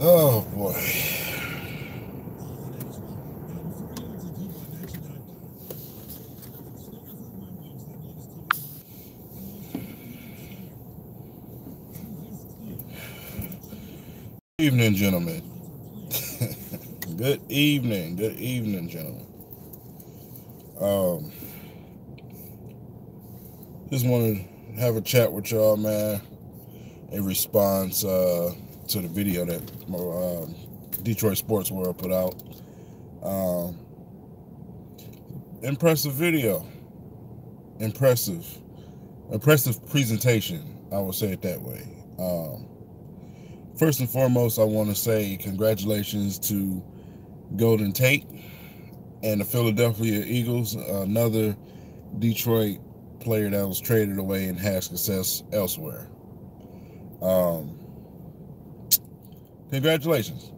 Oh boy. Good evening, gentlemen. Good evening, gentlemen. Just wanted to have a chat with y'all, man, in response to the video that Detroit Sports World put out. Impressive video. Impressive presentation, I would say it that way. First and foremost, I want to say congratulations to Golden Tate and the Philadelphia Eagles, another Detroit player that was traded away and has success elsewhere. Congratulations.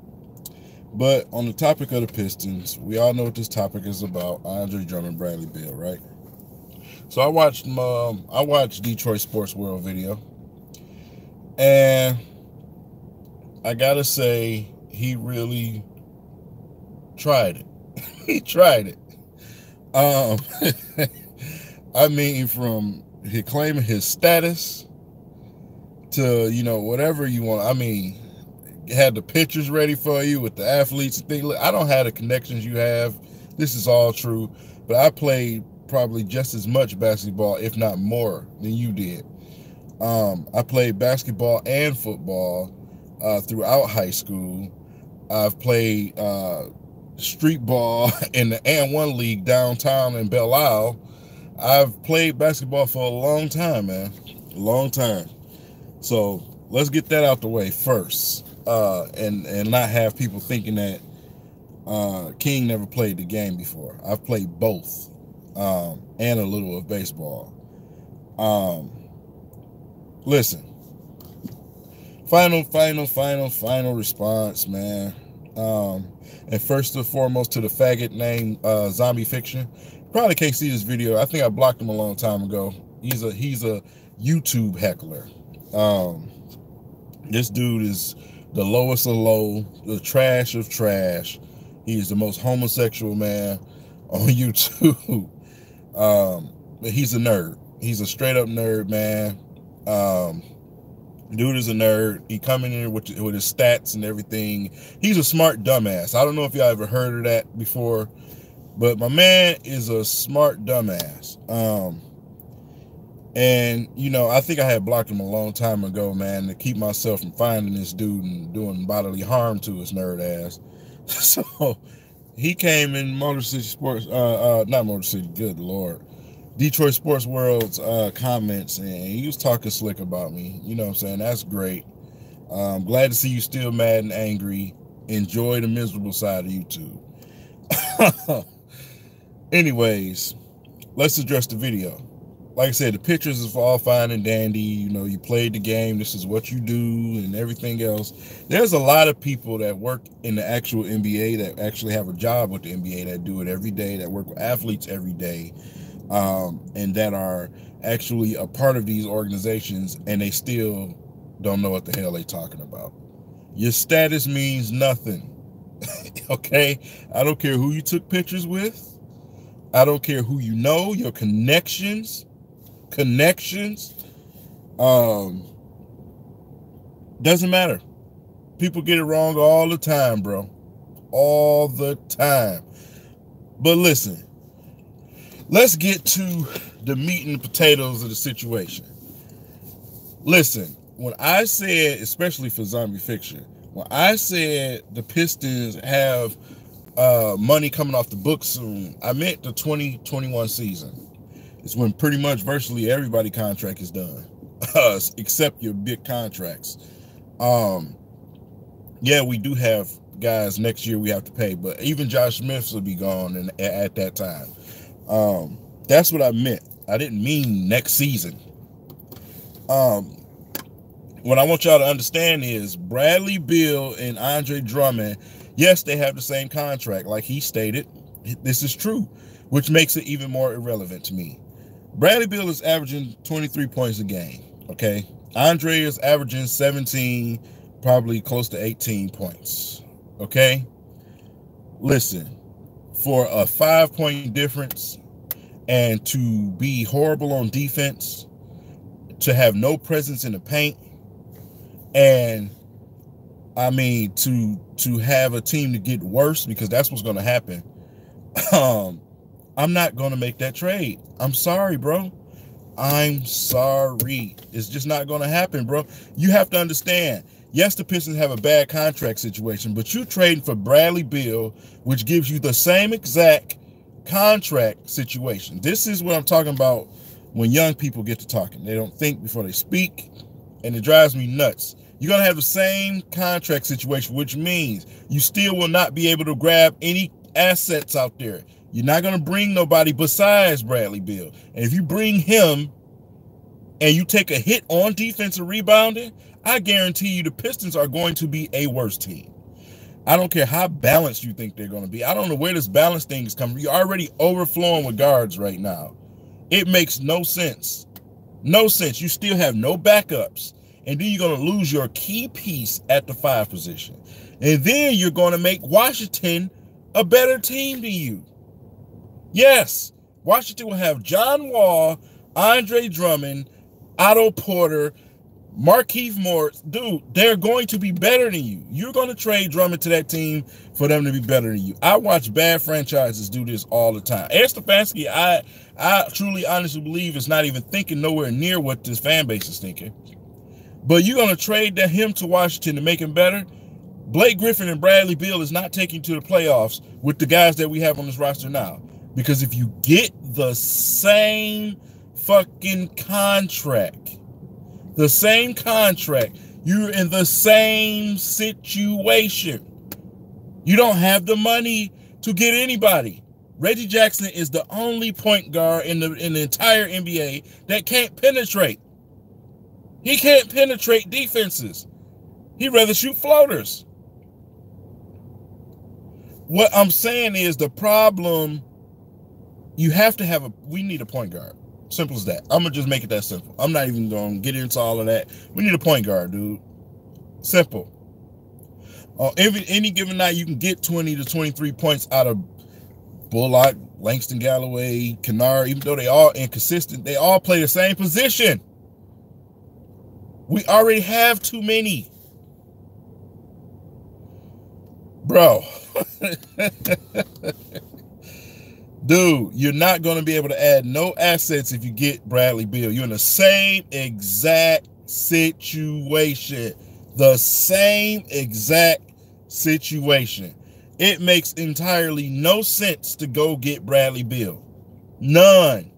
But on the topic of the Pistons, we all know what this topic is about: Andre Drummond, Bradley Beal, right? So I watched Detroit Sports World video, and I gotta say, he really tried it. He tried it. I mean, from he claiming his status to, whatever you want. I mean, had the pictures ready for you with the athletes and things. Look, I don't have the connections you have. This is all true. But I played probably just as much basketball, if not more, than you did. I played basketball and football throughout high school. I've played street ball in the N1 League downtown in Belle Isle. I've played basketball for a long time, man. A long time. So let's get that out the way first. And not have people thinking that King never played the game before. I've played both, and a little of baseball. Listen, final response, man. And first and foremost to the faggot named Zombie Fiction. Probably can't see this video. I think I blocked him a long time ago. He's a YouTube heckler. This dude is the lowest of low, the trash of trash. He is the most homosexual man on YouTube. But he's a nerd. He's a straight up nerd, man. Dude is a nerd. He coming in with his stats and everything. He's a smart dumbass. I don't know if y'all ever heard of that before, but my man is a smart dumbass. And, I think I had blocked him a long time ago, man, to keep myself from finding this dude and doing bodily harm to his nerd ass. So he came in Motor City Sports, not Motor City, good Lord, Detroit Sports World's comments, and he was talking slick about me. You know what I'm saying? That's great. I'm glad to see you still mad and angry. Enjoy the miserable side of YouTube. Anyways, let's address the video. Like I said, the pictures is all fine and dandy. You played the game. This is what you do and everything else. There's a lot of people that work in the actual NBA that actually have a job with the NBA that do it every day, that work with athletes every day, and that are actually a part of these organizations, and they still don't know what the hell they're talking about. Your status means nothing. Okay? I don't care who you took pictures with. I don't care who you know, your connections. Doesn't matter. People get it wrong all the time, bro. All the time. But listen, let's get to the meat and the potatoes of the situation. Listen, when I said, especially for Zombie Fiction, when I said the Pistons have money coming off the books soon, I meant the 2021 season. It's when pretty much virtually everybody contract is done. except your big contracts. Yeah, we do have guys next year we have to pay, but even Josh Smith will be gone at that time. That's what I meant. I didn't mean next season. What I want y'all to understand is Bradley Beal and Andre Drummond, yes, they have the same contract. Like he stated, this is true, which makes it even more irrelevant to me. Bradley Beal is averaging 23 points a game, okay? Andre is averaging 17, probably close to 18 points, okay? Listen, for a 5-point difference and to be horrible on defense, to have no presence in the paint, and I mean to have a team to get worse, because that's what's going to happen. I'm not going to make that trade. I'm sorry, bro. I'm sorry. It's just not going to happen, bro. You have to understand. Yes, the Pistons have a bad contract situation, but you're trading for Bradley Beal, which gives you the same exact contract situation. This is what I'm talking about when young people get to talking. They don't think before they speak, and it drives me nuts. You're going to have the same contract situation, which means you still will not be able to grab any assets out there. You're not going to bring nobody besides Bradley Beal. And if you bring him and you take a hit on defensive rebounding, I guarantee you the Pistons are going to be a worse team. I don't care how balanced you think they're going to be. I don't know where this balance thing is coming from. You're already overflowing with guards right now. It makes no sense. No sense. You still have no backups. And then you're going to lose your key piece at the 5 position. And then you're going to make Washington a better team than you. Yes, Washington will have John Wall, Andre Drummond, Otto Porter, Markieff Morris. Dude, they're going to be better than you. You're going to trade Drummond to that team for them to be better than you. I watch bad franchises do this all the time. Ed Stefanski, I truly, honestly believe is not even thinking nowhere near what this fan base is thinking. But you're going to trade him to Washington to make him better? Blake Griffin and Bradley Beal is not taking to the playoffs with the guys that we have on this roster now. Because if you get the same fucking contract, you're in the same situation. You don't have the money to get anybody. Reggie Jackson is the only point guard in the entire NBA that can't penetrate. He can't penetrate defenses. He'd rather shoot floaters. What I'm saying is the problem, you have to have we need a point guard. Simple as that. I'm going to just make it that simple. I'm not even going to get into all of that. We need a point guard, dude. Simple. Any given night, you can get 20 to 23 points out of Bullock, Langston Galloway, Kennard, even though they all inconsistent, they all play the same position. We already have too many. Bro. Dude, you're not going to be able to add no assets if you get Bradley Beal. You're in the same exact situation. The same exact situation. It makes entirely no sense to go get Bradley Beal. None.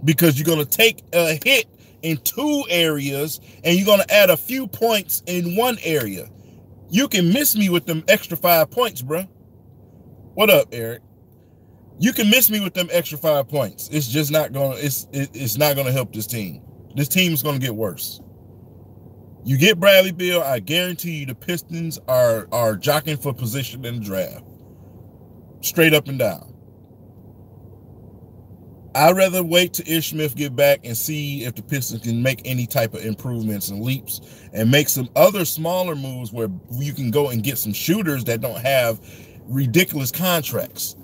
Because you're going to take a hit in 2 areas and you're going to add a few points in 1 area. You can miss me with them extra 5 points, bro. What up, Eric? You can miss me with them extra 5 points. It's just not going to, it's not going to help this team. This team is going to get worse. You get Bradley Beal, I guarantee you the Pistons are jockeying for position in the draft. Straight up and down. I'd rather wait till Ish Smith get back and see if the Pistons can make any type of improvements and leaps and make some other smaller moves where you can go and get some shooters that don't have ridiculous contracts.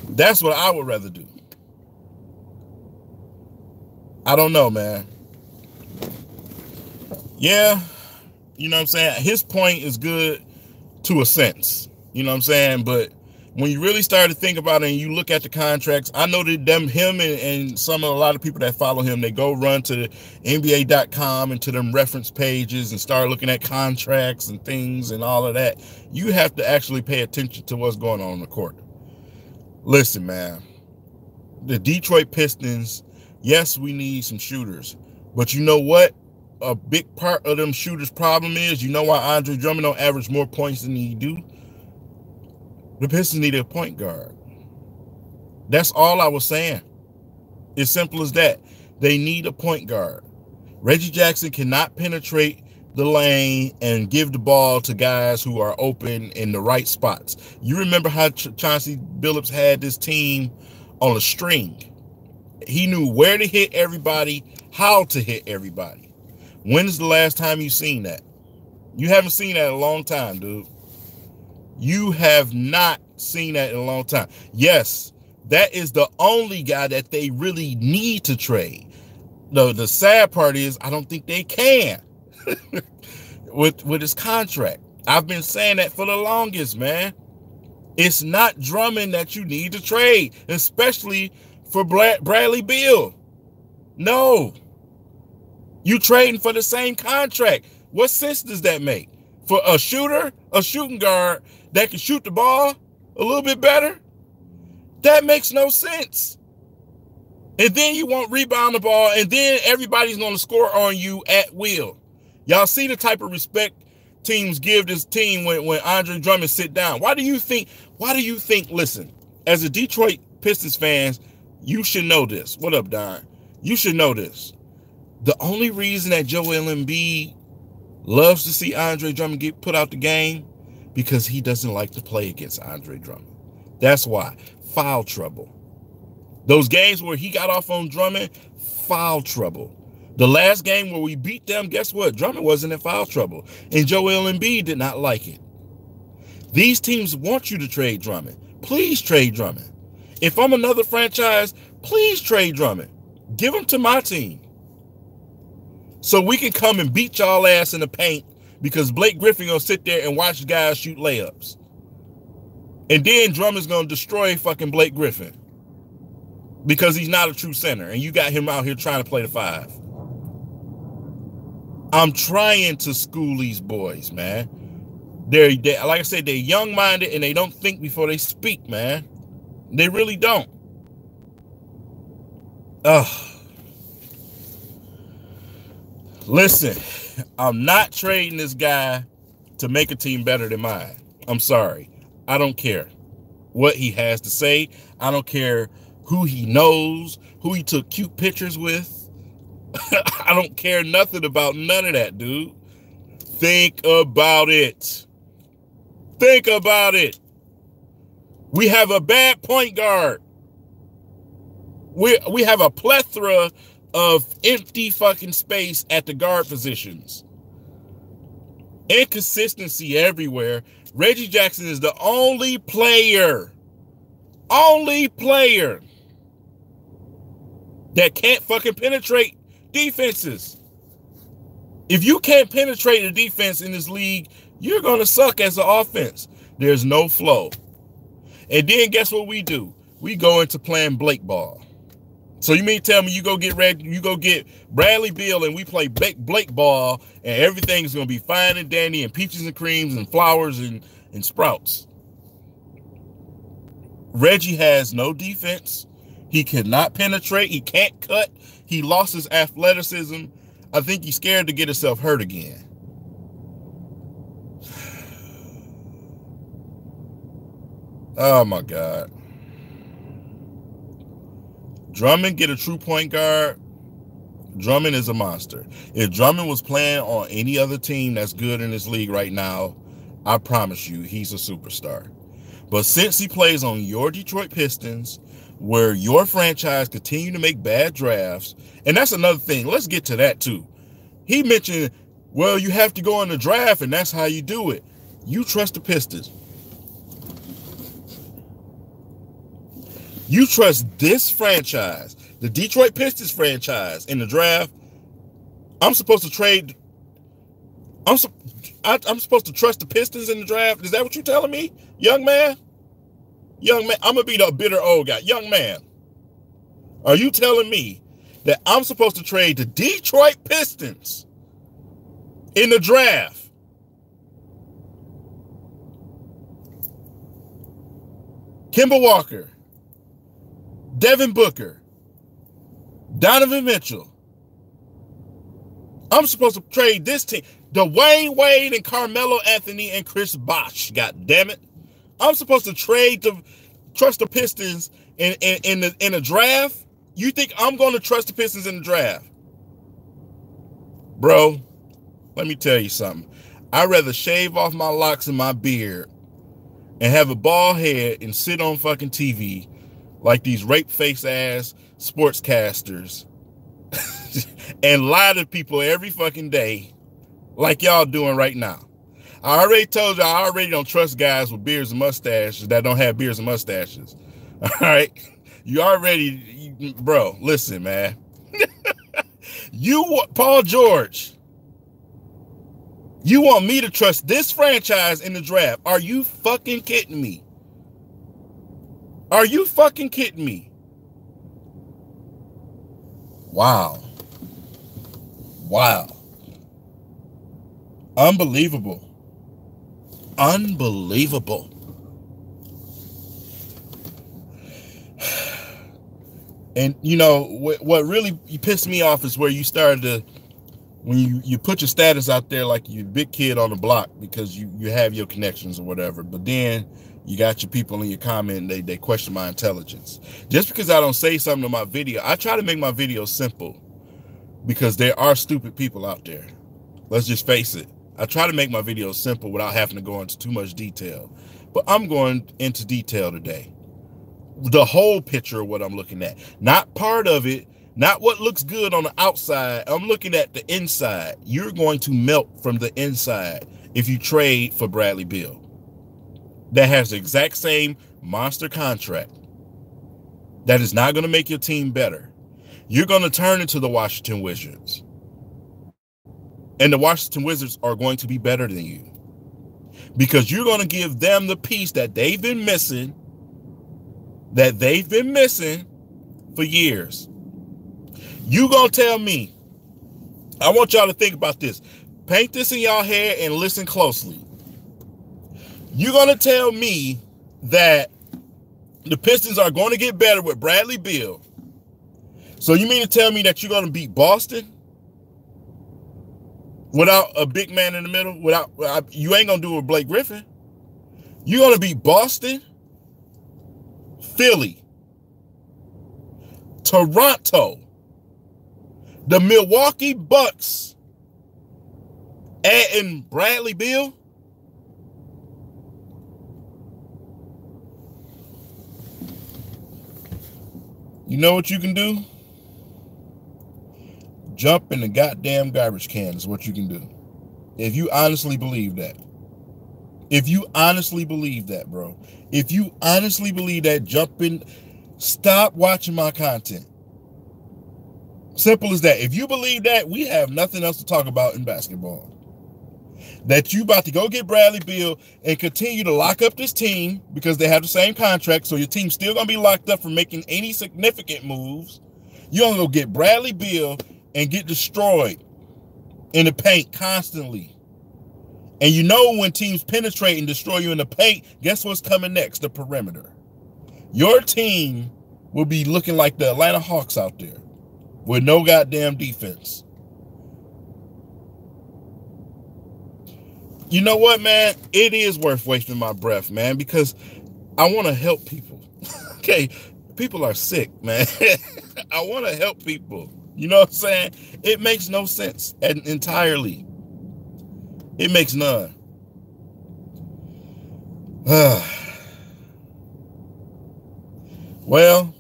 That's what I would rather do. I don't know, man. Yeah, you know what I'm saying? His point is good to a sense. You know what I'm saying? But when you really start to think about it and you look at the contracts, I know that him and a lot of people that follow him, they go run to NBA.com and to them reference pages and start looking at contracts and things and all of that. You have to actually pay attention to what's going on the court. Listen, man, the Detroit Pistons, yes, we need some shooters, But you know what? A big part of them shooters' problem is, you know why Andre Drummond don't average more points than he do? The Pistons need a point guard. That's all I was saying. It's simple as that. They need a point guard. Reggie Jackson cannot penetrate the lane and give the ball to guys who are open in the right spots. You remember how Chauncey Billups had this team on a string. He knew where to hit everybody, how to hit everybody. When is the last time you've seen that? You haven't seen that in a long time, dude. You have not seen that in a long time. Yes, that is the only guy that they really need to trade. The sad part is I don't think they can with his contract. I've been saying that for the longest, man. It's not Drummond that you need to trade, especially for Bradley Beal. No. You trading for the same contract. What sense does that make? For a shooting guard that can shoot the ball a little bit better? That makes no sense. And then you won't rebound the ball, and then everybody's going to score on you at will. Y'all see the type of respect teams give this team when Andre Drummond sit down. Why do you think, listen, as a Detroit Pistons fans, you should know this. What up, Don? You should know this. The only reason that Joel Embiid loves to see Andre Drummond get put out the game because he doesn't like to play against Andre Drummond. That's why. Foul trouble. Those games where he got off on Drummond, foul trouble. The last game where we beat them, guess what? Drummond wasn't in foul trouble. And Joel Embiid did not like it. These teams want you to trade Drummond. Please trade Drummond. If I'm another franchise, please trade Drummond. Give him to my team. So we can come and beat y'all ass in the paint because Blake Griffin gonna sit there and watch guys shoot layups. And then Drummond's gonna destroy fucking Blake Griffin because he's not a true center and you got him out here trying to play the 5. I'm trying to school these boys, man. They're like I said, they're young-minded and they don't think before they speak, man. They really don't. Listen, I'm not trading this guy to make a team better than mine. I'm sorry. I don't care what he has to say. I don't care who he knows, who he took cute pictures with. I don't care nothing about none of that, dude. Think about it. Think about it. We have a bad point guard. We have a plethora of empty fucking space at the guard positions. Inconsistency everywhere. Reggie Jackson is the only player that can't fucking penetrate defenses. If you can't penetrate a defense in this league, you're going to suck as an offense. There's no flow. And then guess what we do? We go into playing Blake ball. So you mean tell me you go get Bradley Beal and we play Blake ball and everything's going to be fine and dandy and peaches and creams and flowers and sprouts. Reggie has no defense. He cannot penetrate. He can't cut. He lost his athleticism. I think he's scared to get himself hurt again. Oh, my God. Drummond get a true point guard. Drummond is a monster. If Drummond was playing on any other team that's good in this league right now, I promise you he's a superstar. But since he plays on your Detroit Pistons, where your franchise continue to make bad drafts, and that's another thing. Let's get to that too. He mentioned, well, you have to go in the draft, and that's how you do it. You trust the Pistons. You trust this franchise, the Detroit Pistons franchise, in the draft. I'm supposed to trade. I'm supposed to trust the Pistons in the draft. Is that what you're telling me, young man? Young man, I'm gonna be the bitter old guy. Young man, are you telling me that I'm supposed to trade the Detroit Pistons in the draft? Kemba Walker, Devin Booker, Donovan Mitchell, I'm supposed to trade this team. Dwayne Wade and Carmelo Anthony and Chris Bosh. God damn it. I'm supposed to trust the Pistons in a draft? You think I'm going to trust the Pistons in the draft? Bro, let me tell you something. I'd rather shave off my locks and my beard and have a bald head and sit on fucking TV like these rape-face ass sportscasters and lie to people every fucking day like y'all doing right now. I already told you I already don't trust guys with beards and mustaches that don't have beards and mustaches. All right? You already, bro, listen, man. Paul George, you want me to trust this franchise in the draft? Are you fucking kidding me? Are you fucking kidding me? Wow. Wow. Unbelievable. Unbelievable. And you know what really pissed me off is where you started to, when you put your status out there like you big kid on the block because you have your connections or whatever, but then you got your people in your comment and they question my intelligence. Just because I don't say something in my video, I try to make my videos simple because there are stupid people out there. Let's just face it. I try to make my videos simple without having to go into too much detail, but I'm going into detail today. The whole picture of what I'm looking at, not part of it, not what looks good on the outside. I'm looking at the inside. You're going to melt from the inside if you trade for Bradley Beal. That has the exact same monster contract. That is not going to make your team better. You're going to turn into the Washington Wizards. And the Washington Wizards are going to be better than you. Because you're going to give them the piece that they've been missing, for years. You gonna tell me, I want y'all to think about this. Paint this in y'all head and listen closely. You're gonna tell me that the Pistons are going to get better with Bradley Beal. So you mean to tell me that you're gonna beat Boston without a big man in the middle? You ain't gonna do it with Blake Griffin. You're gonna beat Boston, Philly, Toronto, the Milwaukee Bucks, and Bradley Beal? You know what you can do? Jump in the goddamn garbage can is what you can do. If you honestly believe that. If you honestly believe that, bro. If you honestly believe that, jump in. Stop watching my content. Simple as that. If you believe that, we have nothing else to talk about in basketball. That you about to go get Bradley Beal and continue to lock up this team because they have the same contract, so your team's still going to be locked up from making any significant moves. You're going to go get Bradley Beal and get destroyed in the paint constantly. And you know when teams penetrate and destroy you in the paint, guess what's coming next? The perimeter. Your team will be looking like the Atlanta Hawks out there with no goddamn defense. You know what, man? It is worth wasting my breath, man, because I want to help people. Okay, people are sick, man. I want to help people. You know what I'm saying? It makes no sense entirely. It makes none. Well,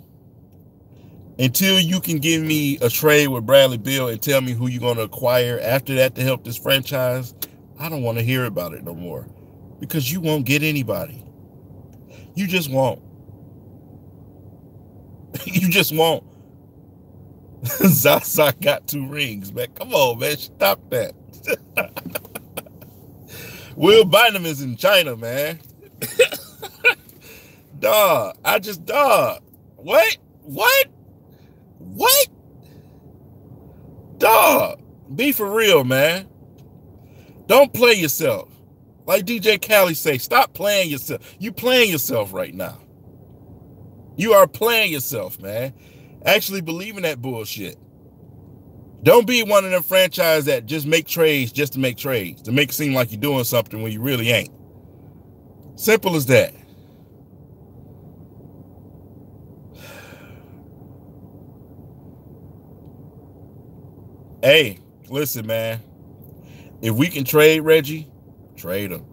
until you can give me a trade with Bradley Beal and tell me who you're going to acquire after that to help this franchise, I don't want to hear about it no more. Because you won't get anybody. You just won't. You just won't. Zaza got 2 rings, man. Come on, man. Stop that. Will Bynum is in China, man. Dog. What? Dog. Be for real, man. Don't play yourself. Like DJ Khaled say, stop playing yourself. You playing yourself right now. You are playing yourself, man. Actually believe in that bullshit. Don't be one of them franchises that just make trades just to make trades, to make it seem like you're doing something when you really ain't. Simple as that. Hey, listen, man. If we can trade Reggie, trade him.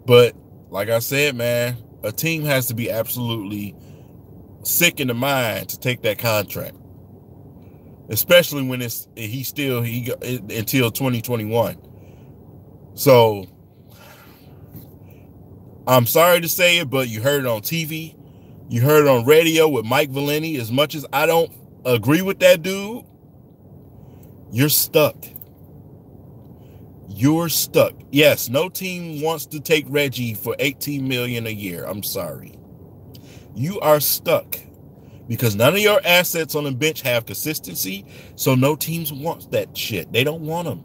But like I said, man, a team has to be absolutely sick in the mind to take that contract, especially when he until 2021. So I'm sorry to say it, but you heard it on TV, you heard it on radio with Mike Valenti. As much as I don't agree with that dude, you're stuck. You're stuck. Yes, no team wants to take Reggie for $18 million a year. I'm sorry. You are stuck because none of your assets on the bench have consistency, so no teams want that shit. They don't want them.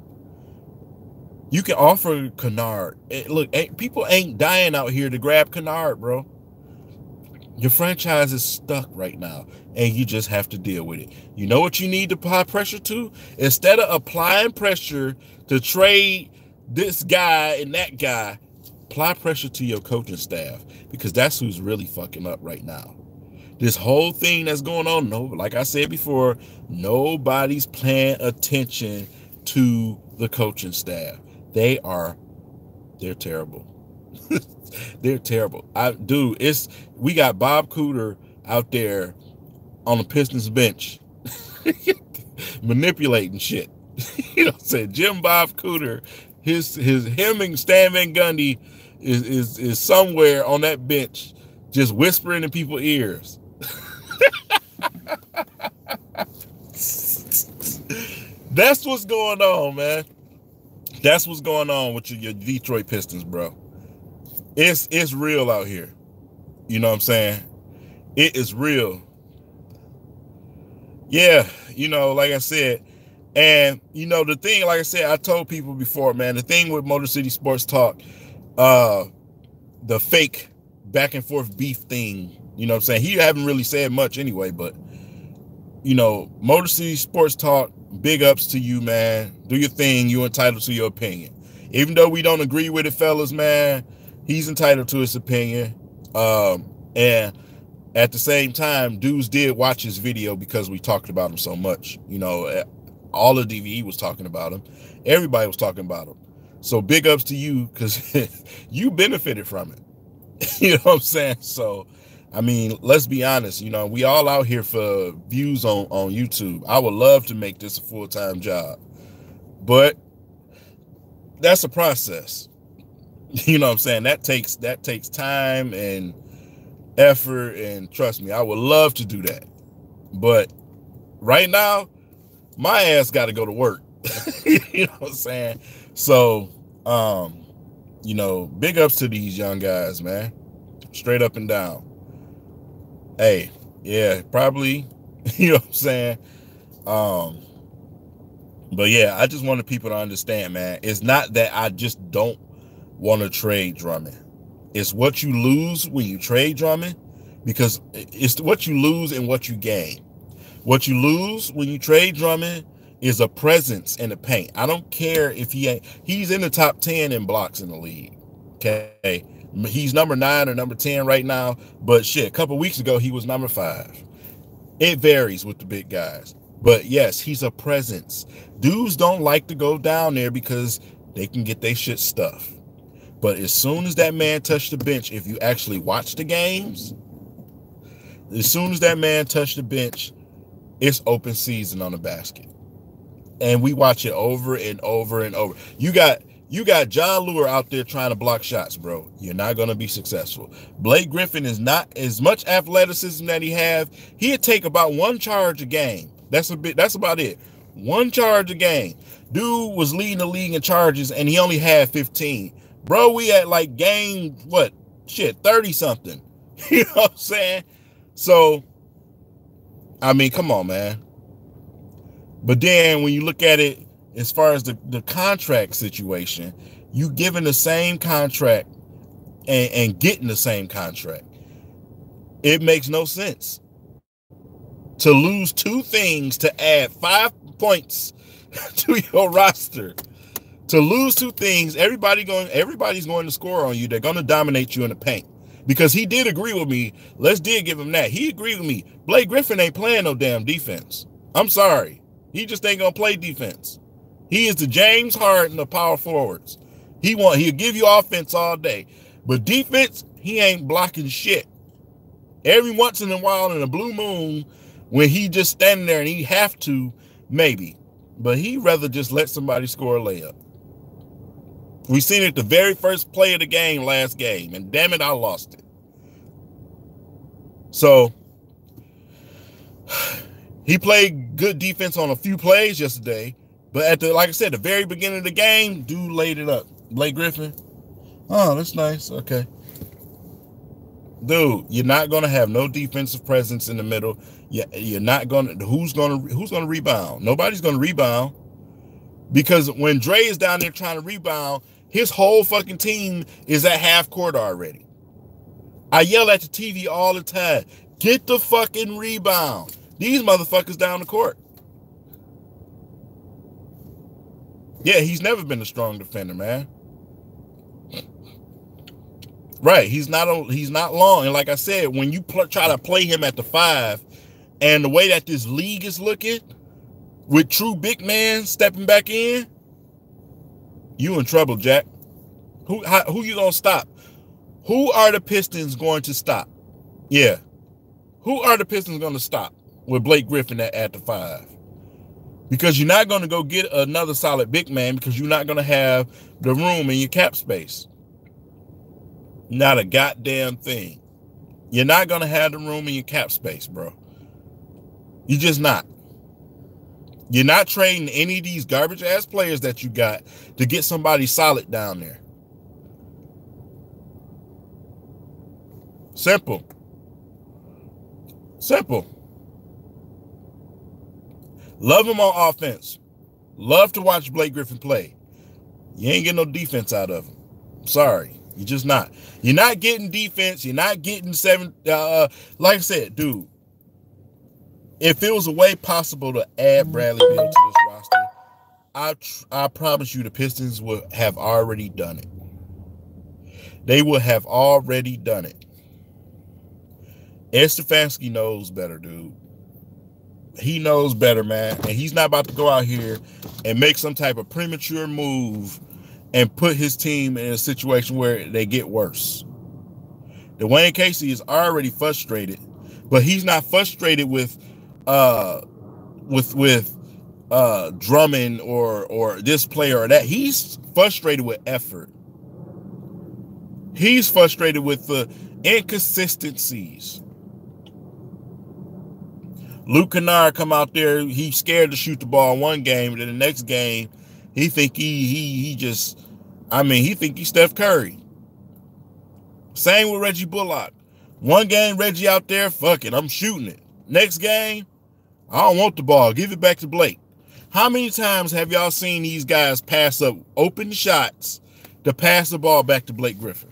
You can offer Kennard. Look, people ain't dying out here to grab Kennard, bro. Your franchise is stuck right now, and you just have to deal with it. You know what you need to apply pressure to? Instead of applying pressure to trade this guy and that guy, apply pressure to your coaching staff, because that's who's really fucking up right now. This whole thing that's going on, like I said before, nobody's paying attention to the coaching staff. They're terrible. They're terrible. We got Bob Cooter out there on the Pistons bench manipulating shit. You know what I'm saying? Jim Bob Cooter, him and Stan Van Gundy is somewhere on that bench just whispering in people's ears. That's what's going on, man. That's what's going on with your Detroit Pistons, bro. It's real out here. You know what I'm saying? It is real. Yeah, like I said. And, the thing, like I said, I told people before, man, the thing with Motor City Sports Talk, the fake back and forth beef thing, you know what I'm saying? He haven't really said much anyway, but, Motor City Sports Talk, big ups to you, man. Do your thing. You're entitled to your opinion. Even though we don't agree with it, fellas, man, he's entitled to his opinion. And at the same time, dudes did watch his video because we talked about him so much. All of DVE was talking about him. Everybody was talking about him. So big ups to you, because you benefited from it. You know what I'm saying? So, I mean, let's be honest. We all out here for views on YouTube. I would love to make this a full-time job, but that's a process. You know what I'm saying? That takes time and effort, and trust me, I would love to do that. But right now, my ass got to go to work. You know what I'm saying? So, big ups to these young guys, man. Straight up and down. Hey, yeah, probably, you know what I'm saying? But yeah, I just wanted people to understand, man. It's not that I just don't want to trade Drummond. It's what you lose when you trade Drummond, because it's what you lose and what you gain. What you lose when you trade Drummond is a presence in the paint. I don't care if he's in the top 10 in blocks in the league. Okay. He's number 9 or number 10 right now, but shit, a couple weeks ago, he was number 5. It varies with the big guys. But yes, he's a presence. Dudes don't like to go down there because they can get their shit stuffed. But as soon as that man touched the bench, if you actually watch the games, as soon as that man touched the bench, it's open season on the basket. And we watch it over and over and over. You got John Lure out there trying to block shots, bro. You're not going to be successful. Blake Griffin is not as much athleticism that he have. He'd take about 1 charge a game. That's about it. 1 charge a game. Dude was leading the league in charges, and he only had 15. Bro, we at like game, 30 something. You know what I'm saying? So, I mean, come on, man. But then when you look at it as far as the contract situation, you giving the same contract and getting the same contract. It makes no sense. to lose 2 things to add 5 points to your roster. To lose 2 things, everybody's going to score on you. They're going to dominate you in the paint. Because he did agree with me. Let's give him that. He agreed with me. Blake Griffin ain't playing no damn defense. I'm sorry. He just ain't going to play defense. He is the James Harden of power forwards. He'll give you offense all day. But defense, he ain't blocking shit. Every once in a while in a blue moon, when he just standing there and he have to, maybe. But he'd rather just let somebody score a layup. We seen it the very first play of the game last game, and damn it, I lost it. So he played good defense on a few plays yesterday, but like I said, the very beginning of the game, dude laid it up. Blake Griffin. Oh, that's nice. Okay. Dude, you're not gonna have no defensive presence in the middle. You're not gonna. Who's gonna rebound? Nobody's gonna rebound, because when Dre is down there trying to rebound, his whole fucking team is at half court already. I yell at the TV all the time. Get the fucking rebound. These motherfuckers down the court. Yeah, he's never been a strong defender, man. Right, he's not long. And like I said, when you try to play him at the 5, and the way that this league is looking, with true big man stepping back in, you in trouble, Jack. Who you gonna stop? Who are the Pistons going to stop? Yeah. Who are the Pistons going to stop with Blake Griffin at the 5? Because you're not going to go get another solid big man, because you're not going to have the room in your cap space. Not a goddamn thing. You're not going to have the room in your cap space, bro. You're just not. You're not trading any of these garbage ass players that you got to get somebody solid down there. Simple. Simple. Love him on offense. Love to watch Blake Griffin play. You ain't getting no defense out of him. Sorry. You're just not. You're not getting defense. You're not getting 7. Like I said, dude, if it was a way possible to add Bradley Beal to this roster, I promise you the Pistons would have already done it. They would have already done it. Ed Stefanski knows better, dude. He knows better, man. And he's not about to go out here and make some type of premature move and put his team in a situation where they get worse. Dwayne Casey is already frustrated, but he's not frustrated with Drummond or this player or that. He's frustrated with effort. He's frustrated with the inconsistencies. Luke Kennard come out there, he's scared to shoot the ball one game, and then the next game, he think he think he's Steph Curry. Same with Reggie Bullock. One game, Reggie out there, fuck it, I'm shooting it. Next game, I don't want the ball, give it back to Blake. How many times have y'all seen these guys pass up open shots to pass the ball back to Blake Griffin?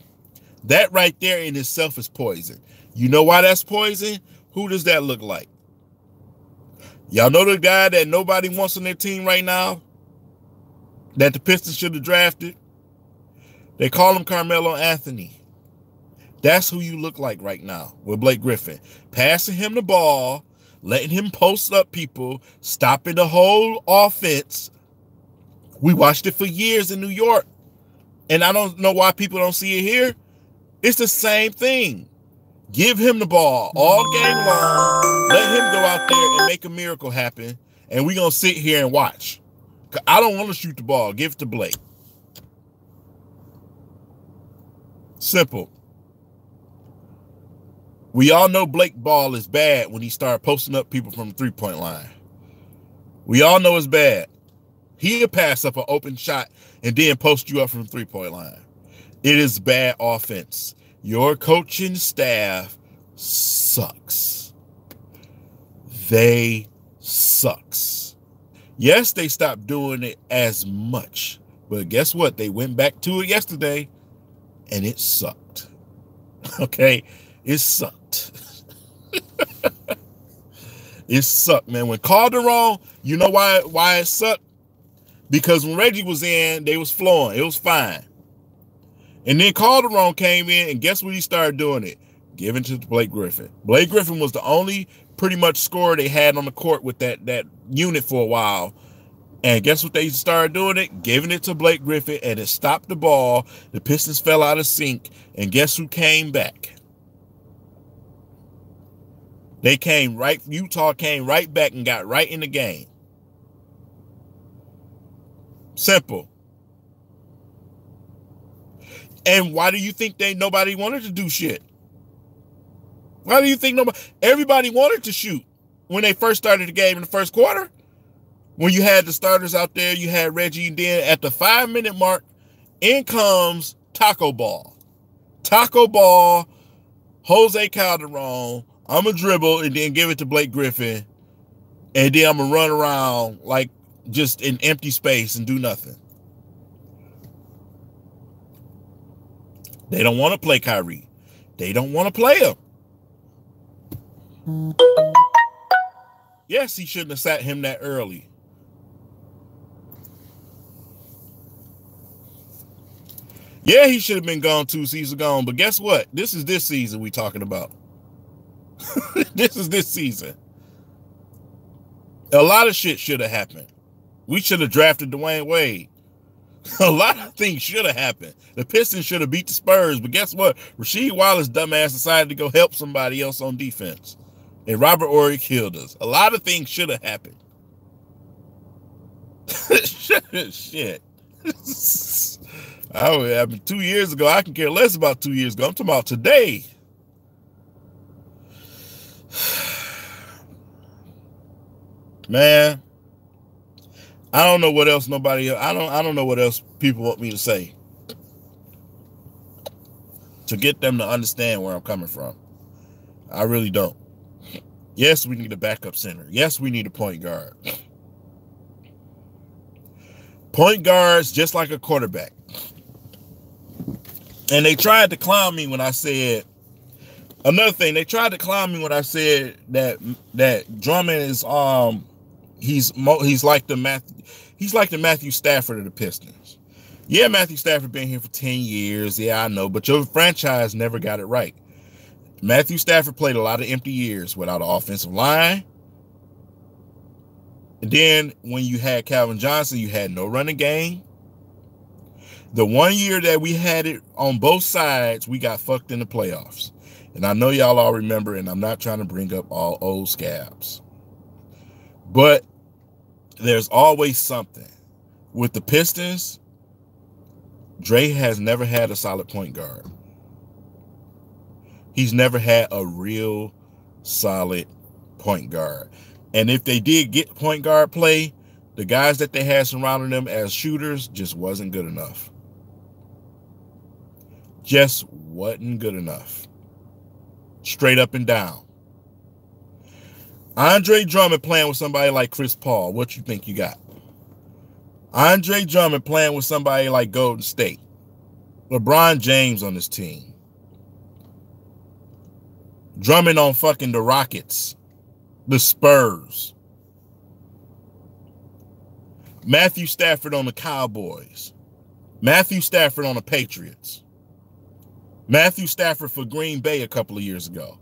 That right there in itself is poison. You know why that's poison? Who does that look like? Y'all know the guy that nobody wants on their team right now? That the Pistons should have drafted? They call him Carmelo Anthony. That's who you look like right now with Blake Griffin. Passing him the ball, letting him post up people, stopping the whole offense. We watched it for years in New York. And I don't know why people don't see it here. It's the same thing. Give him the ball all game long. Let him go out there and make a miracle happen. And we're going to sit here and watch. I don't want to shoot the ball. Give it to Blake. Simple. We all know Blake ball is bad when he started posting up people from the three-point line. We all know it's bad. He'll pass up an open shot and then post you up from the three-point line. It is bad offense. Your coaching staff sucks. They sucks. Yes, they stopped doing it as much. But guess what? They went back to it yesterday, and it sucked. Okay? It sucked. It sucked, man. When Calderon, you know why it sucked? Because when Reggie was in, they was flowing. It was fine. And then Calderon came in, and guess what he started doing it? Giving to Blake Griffin. Blake Griffin was the only pretty much scorer they had on the court with that unit for a while. And guess what they started doing it? Giving it to Blake Griffin, and it stopped the ball. The Pistons fell out of sync. And guess who came back? Utah came right back and got right in the game. Simple. And why do you think nobody wanted to do shit? Why do you think everybody wanted to shoot when they first started the game in the first quarter? When you had the starters out there, you had Reggie, and then at the 5-minute mark, in comes Taco Ball. Taco Ball, Jose Calderon, I'm going to dribble and then give it to Blake Griffin, and then I'm going to run around like just in empty space and do nothing. They don't want to play Kyrie. They don't want to play him. Yes, he shouldn't have sat him that early. Yeah, he should have been gone 2 seasons ago. But guess what? This is this season we talking about. This is this season. A lot of shit should have happened. We should have drafted Dwayne Wade. A lot of things should have happened. The Pistons should have beat the Spurs. But guess what? Rasheed Wallace dumbass decided to go help somebody else on defense. And Robert Horry killed us. A lot of things should have happened. Shit. I mean, 2 years ago, I can care less about 2 years ago. I'm talking about today. Man, I don't know what else I don't know what else people want me to say to get them to understand where I'm coming from. I really don't. Yes, we need a backup center. Yes, we need a point guard. Point guards just like a quarterback. And they tried to clown me when I said another thing. They tried to clown me when I said that Drummond is he's like the Matthew Stafford of the Pistons. Yeah, Matthew Stafford been here for 10 years. Yeah, I know, but your franchise never got it right. Matthew Stafford played a lot of empty years without an offensive line. And then when you had Calvin Johnson, you had no running game. The 1 year that we had it on both sides, we got fucked in the playoffs. And I know y'all all remember, and I'm not trying to bring up all old scabs. But there's always something. With the Pistons, Dre has never had a solid point guard. He's never had a real solid point guard. And if they did get point guard play, the guys that they had surrounding them as shooters just wasn't good enough. Just wasn't good enough. Straight up and down. Andre Drummond playing with somebody like Chris Paul. What you think you got? Andre Drummond playing with somebody like Golden State. LeBron James on this team. Drummond on fucking the Rockets. The Spurs. Matthew Stafford on the Cowboys. Matthew Stafford on the Patriots. Matthew Stafford for Green Bay a couple of years ago.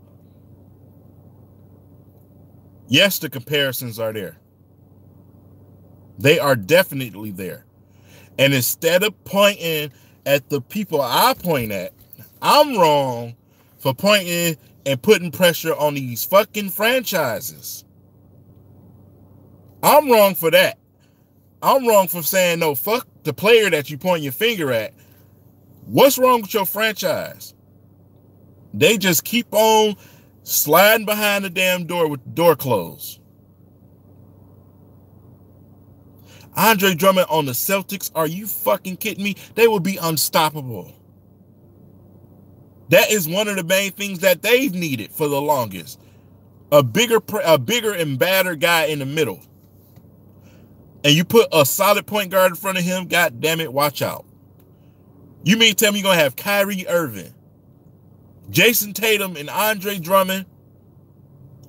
Yes, the comparisons are there. They are definitely there. And instead of pointing at the people I point at, I'm wrong for pointing and putting pressure on these fucking franchises. I'm wrong for that. I'm wrong for saying, no, fuck the player that you point your finger at. What's wrong with your franchise? They just keep on sliding behind the damn door with the door closed. Andre Drummond on the Celtics, are you fucking kidding me? They would be unstoppable. That is one of the main things that they've needed for the longest. A bigger and badder guy in the middle. And you put a solid point guard in front of him, god damn it, watch out. You mean tell me you're going to have Kyrie Irving, Jason Tatum, and Andre Drummond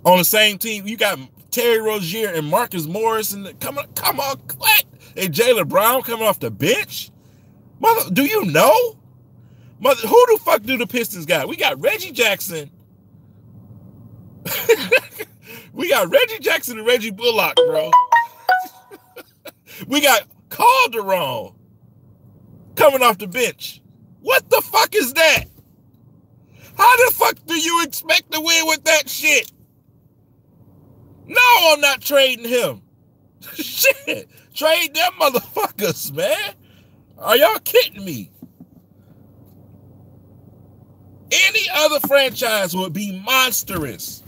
on the same team? You got Terry Rozier and Marcus Morris and come on, what? And Jaylen Brown coming off the bench? Mother, do you know? Mother, who the fuck do the Pistons got? We got Reggie Jackson. We got Reggie Jackson and Reggie Bullock, bro. We got Calderon coming off the bench. What the fuck is that? How the fuck do you expect to win with that shit? No, I'm not trading him. Shit. Trade them motherfuckers, man. Are y'all kidding me? Any other franchise would be monstrous.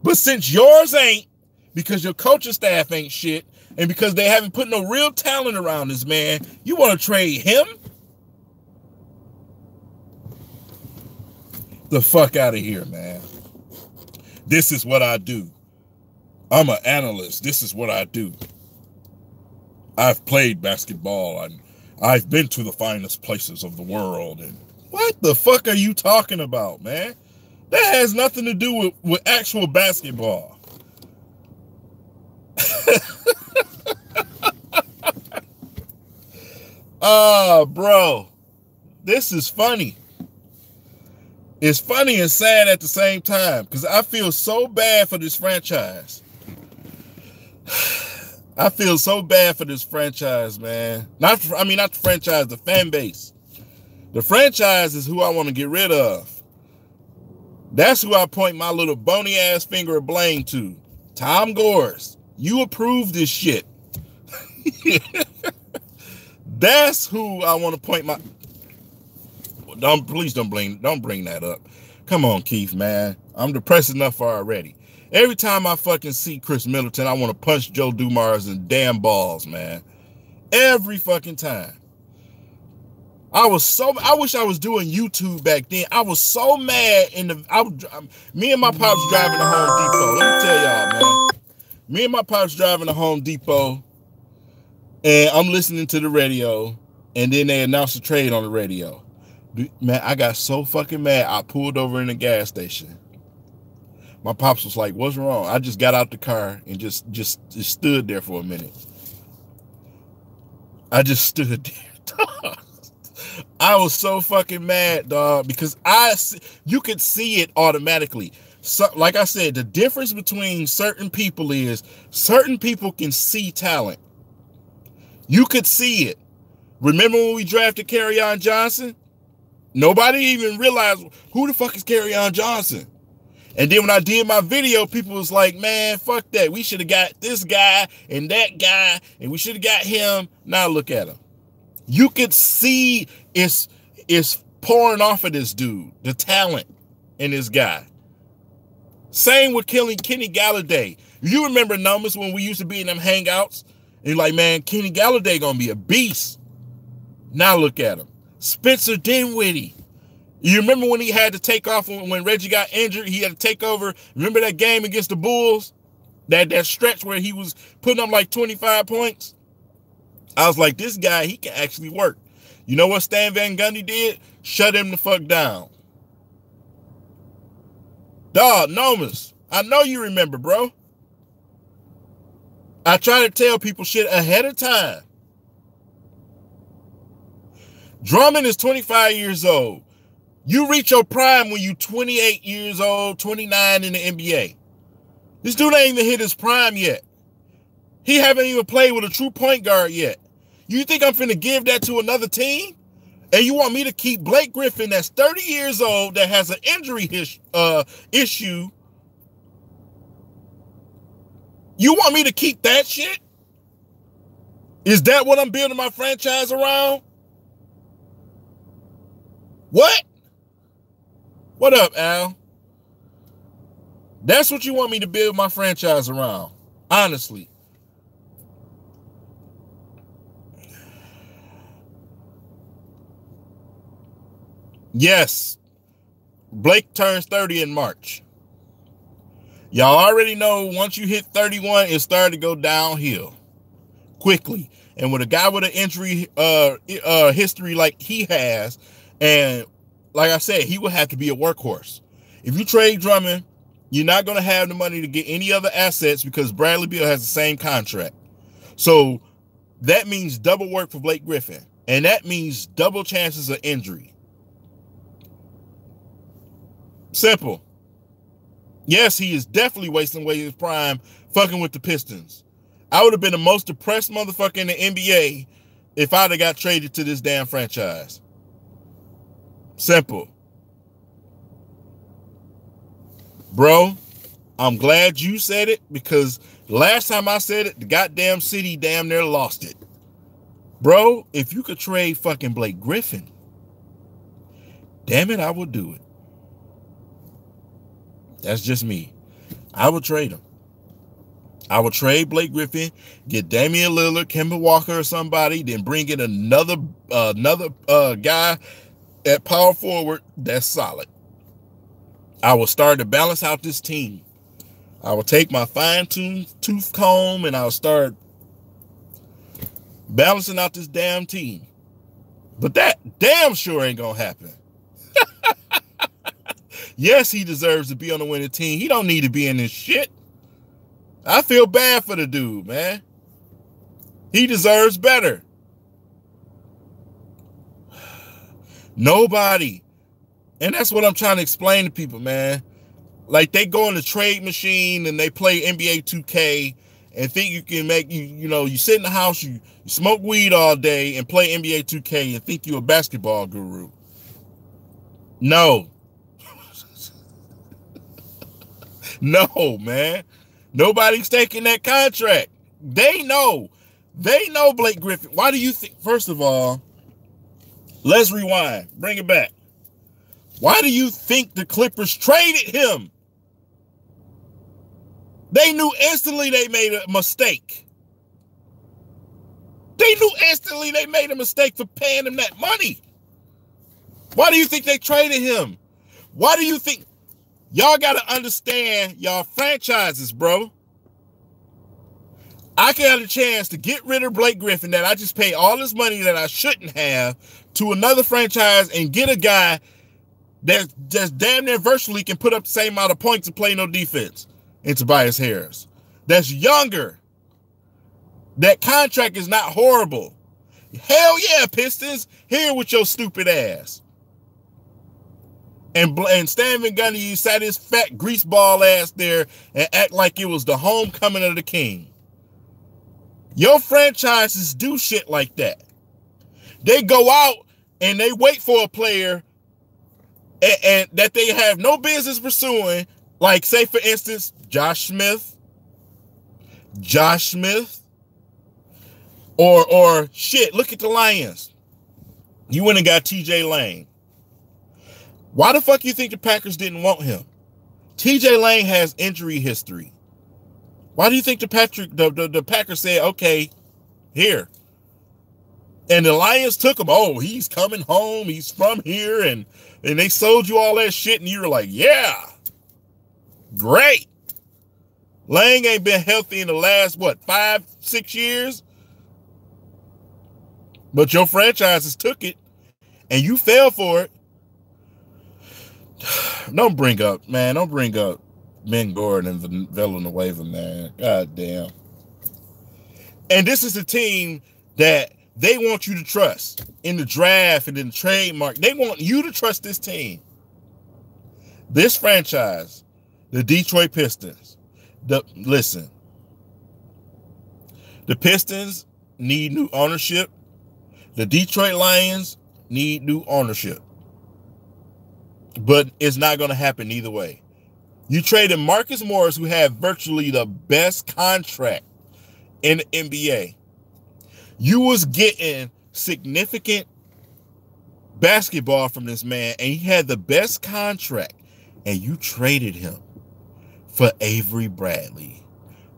But since yours ain't, because your coaching staff ain't shit, and because they haven't put no real talent around this man, you want to trade him? The fuck out of here, man. This is what I do. I'm an analyst. This is what I do. I've played basketball. I've been to the finest places of the world. And what the fuck are you talking about, man? That has nothing to do with actual basketball. Bro, this is funny. It's funny and sad at the same time because I feel so bad for this franchise. I feel so bad for this franchise, man. Not the franchise, the fan base. The franchise is who I want to get rid of. That's who I point my little bony ass finger of blame to. Tom Gores, you approved this shit. That's who I want to point my. Please don't bring that up. Come on, Keith, man. I'm depressed enough for already. Every time I fucking see Chris Middleton, I want to punch Joe Dumars in damn balls, man. Every fucking time. I wish I was doing YouTube back then. I was so mad me and my pops driving to Home Depot. Let me tell y'all, man. Me and my pops driving to Home Depot, and I'm listening to the radio, and then they announced a trade on the radio. Man, I got so fucking mad, I pulled over in the gas station. My pops was like, what's wrong? I just got out the car and just stood there for a minute. I just stood there. I was so fucking mad, dog, because you could see it automatically. So, like I said, the difference between certain people is certain people can see talent. You could see it. Remember when we drafted Kerryon Johnson? Nobody even realized who the fuck is Kerryon Johnson. And then when I did my video, people was like, man, fuck that. We should have got this guy and that guy, and we should have got him. Now look at him. You could see it's pouring off of this dude, the talent in this guy. Same with Kenny Galladay. You remember numbers when we used to be in them hangouts? And you're like, man, Kenny Galladay gonna be a beast. Now look at him. Spencer Dinwiddie. You remember when he had to take off when Reggie got injured? He had to take over. Remember that game against the Bulls? That stretch where he was putting up like 25 points? I was like, this guy, he can actually work. You know what Stan Van Gundy did? Shut him the fuck down. Dog, Nomas, I know you remember, bro. I try to tell people shit ahead of time. Drummond is 25 years old. You reach your prime when you 28 years old, 29 in the NBA. This dude ain't even hit his prime yet. He haven't even played with a true point guard yet. You think I'm finna give that to another team? And you want me to keep Blake Griffin, that's 30 years old, that has an injury issue? You want me to keep that shit? Is that what I'm building my franchise around? What? What up, Al? That's what you want me to build my franchise around, honestly. Yes, Blake turns 30 in March. Y'all already know once you hit 31, it started to go downhill quickly. And with a guy with an injury history like he has, and like I said, he would have to be a workhorse. If you trade Drummond You're not going to have the money to get any other assets because Bradley Beal has the same contract. So that means double work for Blake Griffin. And that means double chances of injury. Simple. Yes, he is definitely wasting away his prime fucking with the Pistons. I would have been the most depressed motherfucker in the NBA if I'd have got traded to this damn franchise. Simple. Bro, I'm glad you said it because last time I said it, the goddamn city damn near lost it. Bro, if you could trade fucking Blake Griffin, damn it, I would do it. That's just me. I would trade him. I would trade Blake Griffin, get Damian Lillard, Kemba Walker or somebody, then bring in another guy at power forward that's solid. I will start to balance out this team. I will take my fine-tooth comb and I'll start balancing out this damn team. But that damn sure ain't gonna happen. Yes, he deserves to be on the winning team. He don't need to be in this shit. I feel bad for the dude, man. He deserves better. Nobody. And that's what I'm trying to explain to people, man. Like they go in the trade machine and they play NBA 2K and think you can make you sit in the house, you smoke weed all day and play NBA 2K and think you're a basketball guru. No. No, man. Nobody's taking that contract. They know. They know Blake Griffin. Why do you think, first of all, let's rewind. Bring it back. Why do you think the Clippers traded him? They knew instantly they made a mistake. They knew instantly they made a mistake for paying him that money. Why do you think they traded him? Why do you think? Y'all got to understand y'all franchises, bro. I got a chance to get rid of Blake Griffin that I just paid all this money that I shouldn't have to another franchise and get a guy that just damn near virtually can put up the same amount of points and play no defense in Tobias Harris. That's younger. That contract is not horrible. Hell yeah, Pistons. Here with your stupid ass. And Stan Van Gundy sat his fat greaseball ass there and act like it was the homecoming of the king. Your franchises do shit like that. They go out and they wait for a player and that they have no business pursuing, like say for instance, Josh Smith, or shit, look at the Lions. You went and got TJ Lane. Why the fuck you think the Packers didn't want him? TJ Lane has injury history. Why do you think the Packers said, okay, here? And the Lions took him. Oh, he's coming home. He's from here. And they sold you all that shit. And you were like, yeah, great. Lang ain't been healthy in the last, 5-6 years? But your franchises took it. And you fell for it. Don't bring up Ben Gordon and Villanueva, man. God damn. And this is a team that they want you to trust in the draft and in the trademark. They want you to trust this team. This franchise, the Detroit Pistons. Listen, the Pistons need new ownership. The Detroit Lions need new ownership. But it's not going to happen either way. You traded Marcus Morris, who had virtually the best contract in the NBA. You was getting significant basketball from this man, and he had the best contract, and you traded him for Avery Bradley.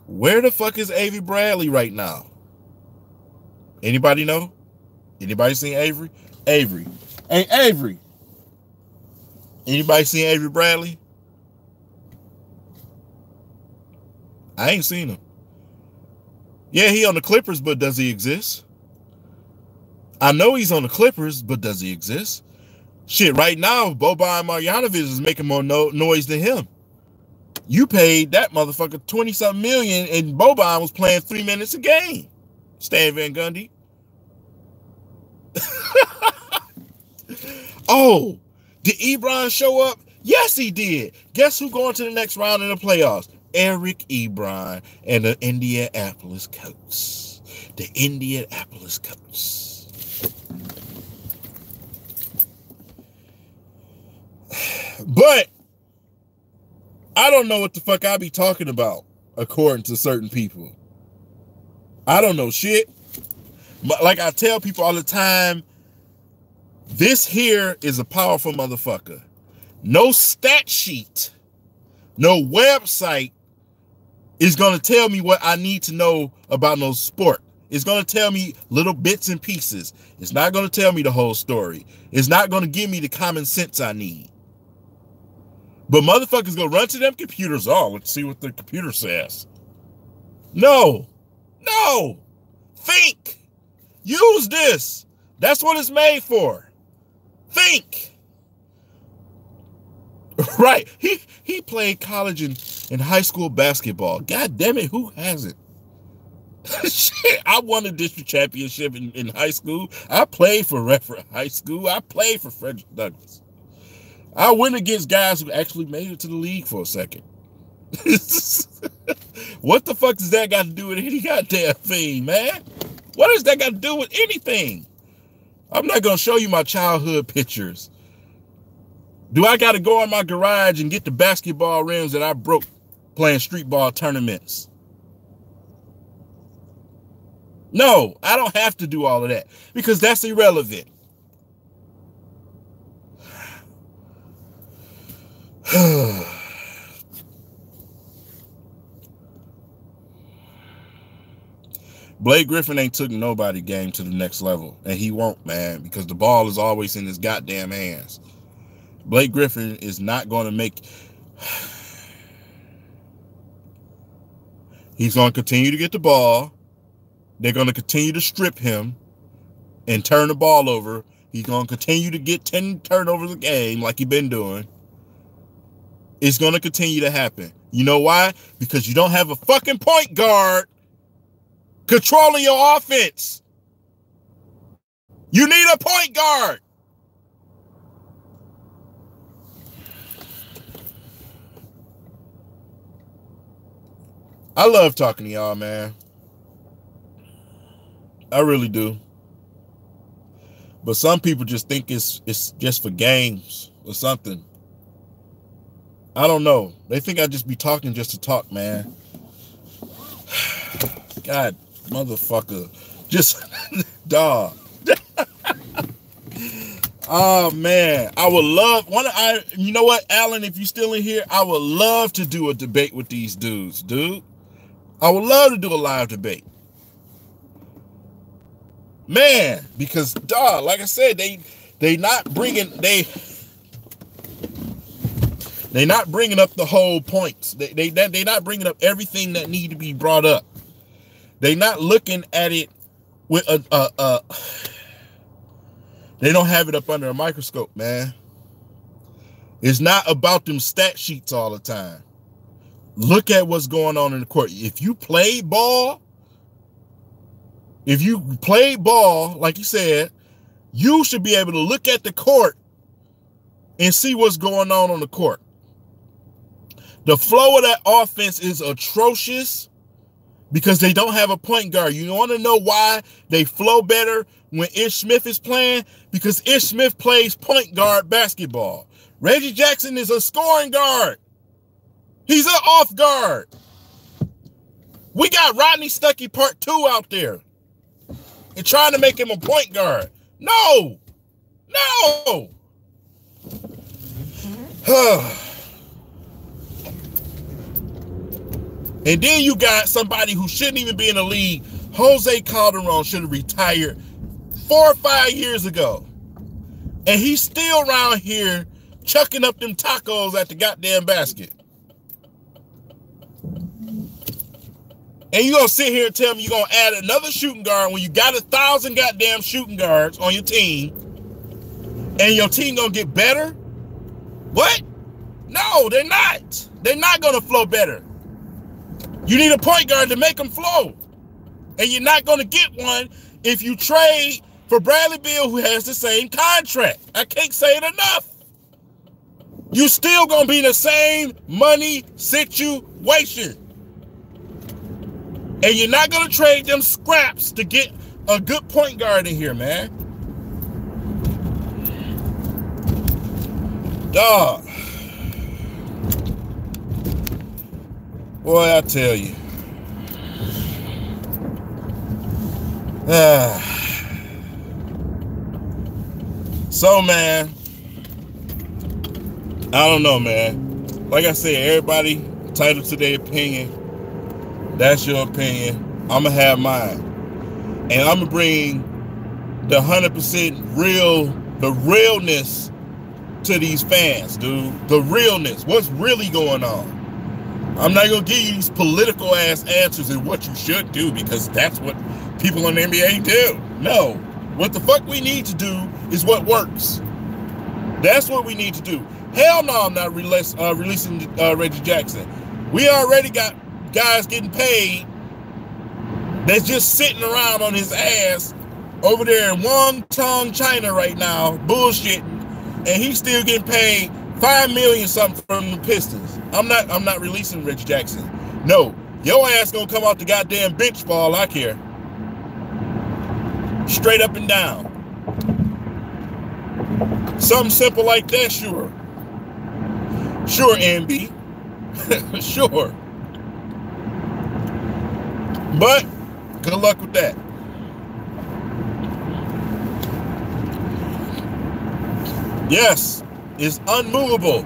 Where the fuck is Avery Bradley right now? Anybody know? Anybody seen Avery? Avery. Hey, Avery. Anybody seen Avery Bradley? I ain't seen him. Yeah, he on the Clippers, but does he exist? I know he's on the Clippers, but does he exist? Shit, right now, Boban Marjanovic is making more noise than him. You paid that motherfucker 20-something million, and Boban was playing 3 minutes a game. Stan Van Gundy. Oh, did Ebron show up? Yes, he did. Guess who going to the next round in the playoffs? Eric Ebron and the Indianapolis Colts. The Indianapolis Colts. But I don't know what the fuck I be talking about, according to certain people. I don't know shit. But like I tell people all the time, this here is a powerful motherfucker. No stat sheet, no website is going to tell me what I need to know about no sport. It's going to tell me little bits and pieces. It's not going to tell me the whole story. It's not going to give me the common sense I need. But motherfuckers go run to them computers. Oh, let's see what the computer says. No. Think. Use this. That's what it's made for. Think. Right. He played college and high school basketball. God damn it, who hasn't? Shit, I won a district championship in high school. I played for Redford High School. I played for Frederick Douglass. I went against guys who actually made it to the league for a second. What the fuck does that got to do with any goddamn thing, man? What does that got to do with anything? I'm not going to show you my childhood pictures. Do I got to go in my garage and get the basketball rims that I broke playing street ball tournaments? No, I don't have to do all of that because that's irrelevant. Blake Griffin ain't took nobody game to the next level, and he won't, man, because the ball is always in his goddamn hands. Blake Griffin is not going to make... He's going to continue to get the ball. They're going to continue to strip him and turn the ball over. He's going to continue to get 10 turnovers a game like he's been doing. It's going to continue to happen. You know why? Because you don't have a fucking point guard controlling your offense. You need a point guard. I love talking to y'all, man. I really do. But some people just think it's just for games or something. I don't know. They think I just be talking just to talk, man. God, motherfucker. Just, dog. Oh, man. I would love, you know what, Alan, if you're still in here, I would love to do a debate with these dudes, dude. I would love to do a live debate. Man, because, dog, like I said, they not bringing up the whole points. They not bringing up everything that need to be brought up. They not looking at it with they don't have it up under a microscope, man. It's not about them stat sheets all the time. Look at what's going on in the court. If you play ball, like you said, you should be able to look at the court and see what's going on the court. The flow of that offense is atrocious because they don't have a point guard. You want to know why they flow better when Ish Smith is playing? Because Ish Smith plays point guard basketball. Reggie Jackson is a scoring guard. He's an off guard. We got Rodney Stuckey Part 2 out there and trying to make him a point guard. No. And then you got somebody who shouldn't even be in the league. Jose Calderon should have retired 4 or 5 years ago. And he's still around here chucking up them tacos at the goddamn basket. And you gonna sit here and tell me you're gonna add another shooting guard when you got 1,000 goddamn shooting guards on your team and your team gonna get better? What? No, they're not. They're not going to flow better. You need a point guard to make them flow. And you're not going to get one if you trade for Bradley Beal, who has the same contract. I can't say it enough. You still going to be in the same money situation. And you're not going to trade them scraps to get a good point guard in here, man. Dog. Boy, I tell you. So, man, I don't know, man. Like I said, everybody entitled to their opinion. That's your opinion. I'm going to have mine. And I'm going to bring the 100% real, the realness to these fans, dude. The realness. What's really going on? I'm not going to give you these political ass answers and what you should do, because that's what people in the NBA do. No. What the fuck we need to do is what works. That's what we need to do. Hell no, I'm not releasing Reggie Jackson. We already got guys getting paid that's just sitting around on his ass over there in Wong-Tong, China right now, bullshitting, and he's still getting paid $5 million something from the Pistons. I'm not releasing Reggie Jackson. No, your ass gonna come off the goddamn bench for all I care. Straight up and down. Something simple like that, sure. Sure, MB. Sure. But good luck with that. Yes, it's unmovable.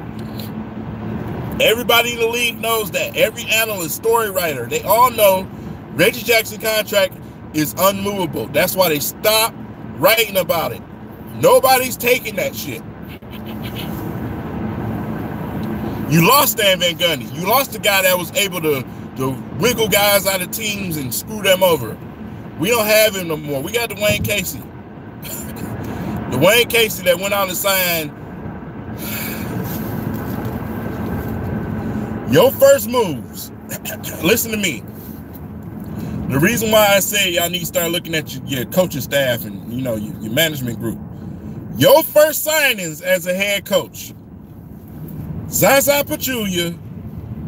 Everybody in the league knows that. Every analyst, story writer, they all know Reggie Jackson contract is unmovable. That's why they stopped writing about it. Nobody's taking that shit. You lost Stan Van Gundy. You lost the guy that was able to wiggle guys out of teams and screw them over. We don't have him no more. We got Dwayne Casey. Dwayne Casey that went out and signed. Your first moves. Listen to me. The reason why I say y'all need to start looking at your coaching staff and your management group. Your first signings as a head coach: Zaza Pachulia,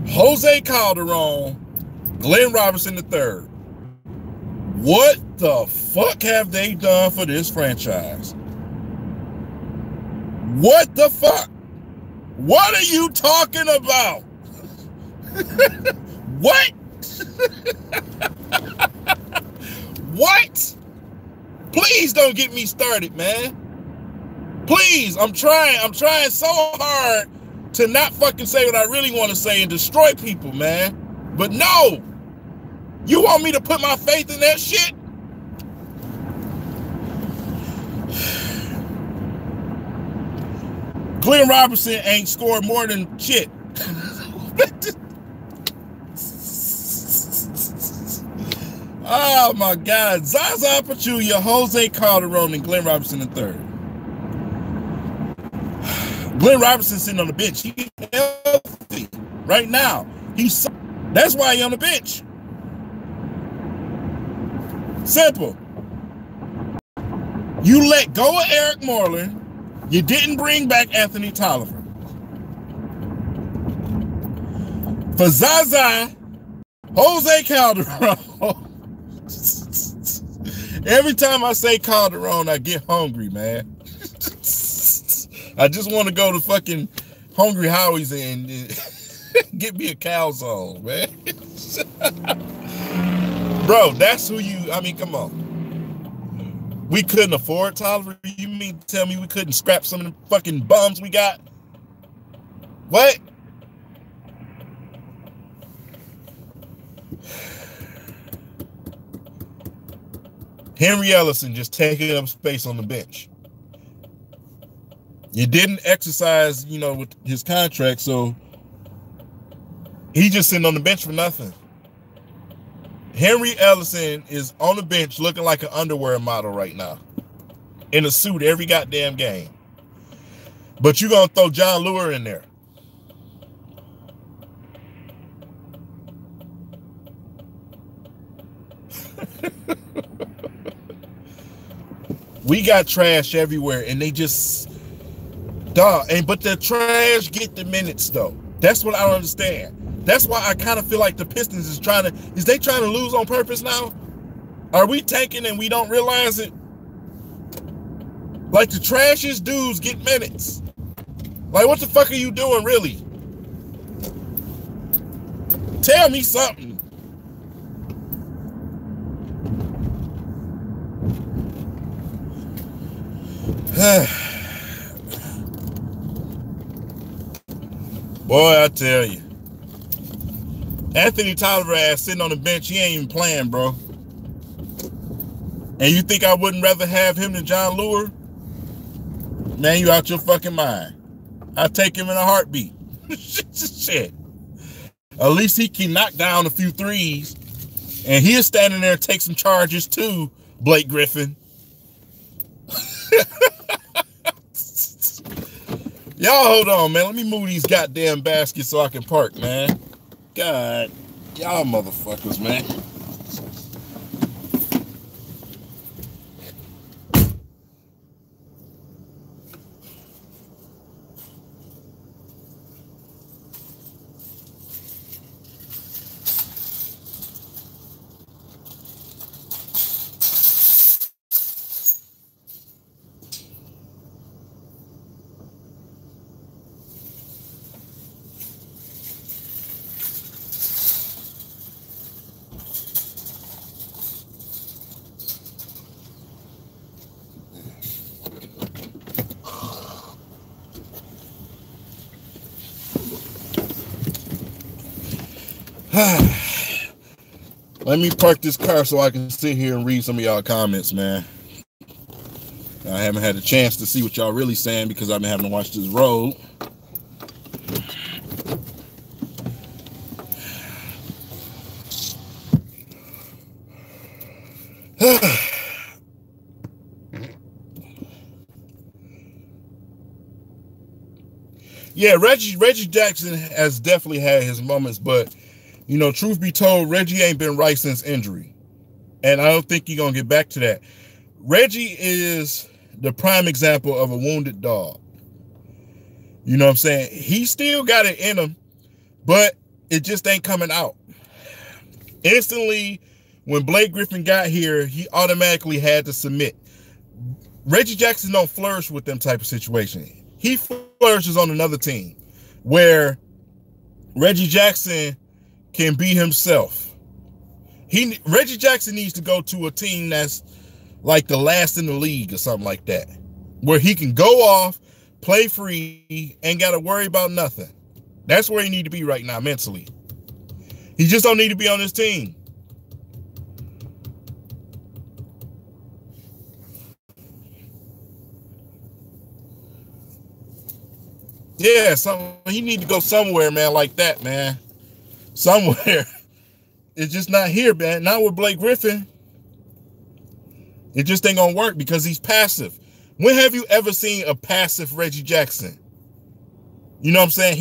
Jose Calderon, Glenn Robinson III. What the fuck have they done for this franchise? What the fuck? What are you talking about? What? What? Please don't get me started, man. Please, I'm trying so hard to not fucking say what I really want to say and destroy people, man. But no. You want me to put my faith in that shit? Glenn Robinson ain't scored more than shit. Oh my God. Zaza Pachulia, Jose Calderon, and Glenn Robinson III. Glenn Robinson sitting on the bench. He's healthy right now. That's why he's on the bench. Simple. You let go of Eric Moreland. You didn't bring back Anthony Tolliver. For Zaza, Jose Calderon. Every time I say Calderon, I get hungry, man. I just want to go to fucking Hungry Howie's and get me a calzone, man. Bro, that's who you, come on. We couldn't afford Tolliver? You mean to tell me we couldn't scrap some of the fucking bums we got? What? Henry Ellison just taking up space on the bench. You didn't exercise, with his contract, so he just sitting on the bench for nothing. Henry Ellison is on the bench looking like an underwear model right now. In a suit every goddamn game. But you're going to throw John Lure in there. We got trash everywhere, and they just but the trash get the minutes though. That's what I don't understand. That's why I kind of feel like the Pistons is they trying to lose on purpose now? Are we tanking and we don't realize it? Like the trashiest dudes get minutes. Like what the fuck are you doing really? Tell me something. Boy, I tell you. Anthony Tolliver ass sitting on the bench, he ain't even playing, bro. And you think I wouldn't rather have him than John Lure? Man, you out your fucking mind. I'd take him in a heartbeat. Shit. At least he can knock down a few threes. And he'll stand in there and take some charges too, Blake Griffin. Y'all hold on, man. Let me move these goddamn baskets so I can park, man. God, y'all motherfuckers, man. Let me park this car so I can sit here and read some of y'all comments, man. I haven't had a chance to see what y'all really saying because I've been having to watch this road. Yeah, Reggie Jackson has definitely had his moments, but you know, truth be told, Reggie ain't been right since injury. And I don't think he's going to get back to that. Reggie is the prime example of a wounded dog. You know what I'm saying? He still got it in him, but it just ain't coming out. Instantly, when Blake Griffin got here, he automatically had to submit. Reggie Jackson don't flourish with them type of situation. He flourishes on another team where Reggie Jackson can be himself. Reggie Jackson needs to go to a team that's like the last in the league or something like that, where he can go off, play free, ain't got to worry about nothing. That's where he need to be right now mentally. He just don't need to be on this team. Yeah, he need to go somewhere, man, like that, man. Somewhere. It's just not here, man. Not with Blake Griffin. It just ain't gonna work because he's passive. When have you ever seen a passive Reggie Jackson? You know what I'm saying?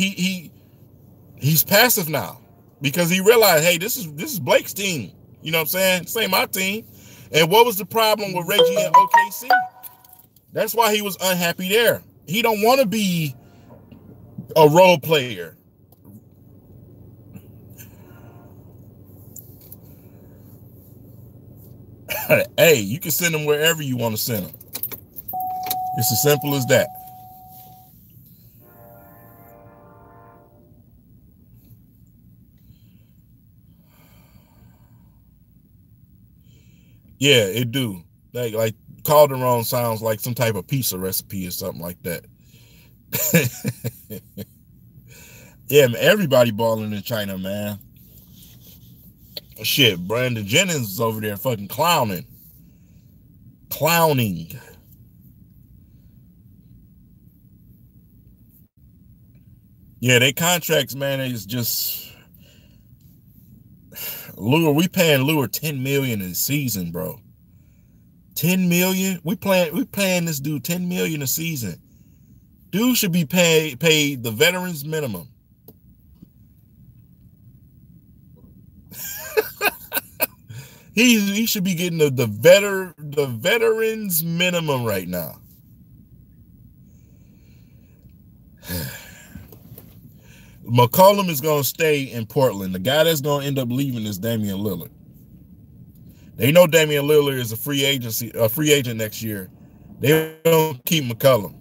He's passive now because he realized, hey, this is Blake's team. You know what I'm saying? This ain't my team. And what was the problem with Reggie and OKC? That's why he was unhappy there. He don't want to be a role player. Hey, you can send him wherever you want to send him. It's as simple as that. Yeah, it do. Like Calderon sounds like some type of pizza recipe or something like that. Yeah, man, everybody balling in China, man. Shit, Brandon Jennings is over there fucking clowning. Yeah, they contracts, man, is just Lure. We paying Lure $10 million a season, bro. $10 million. We paying this dude $10 million a season. Dude should be paid the veterans minimum. He should be getting the veterans minimum right now. McCollum is going to stay in Portland. The guy that's going to end up leaving is Damian Lillard. They know Damian Lillard is a free agent next year. They don't keep McCollum.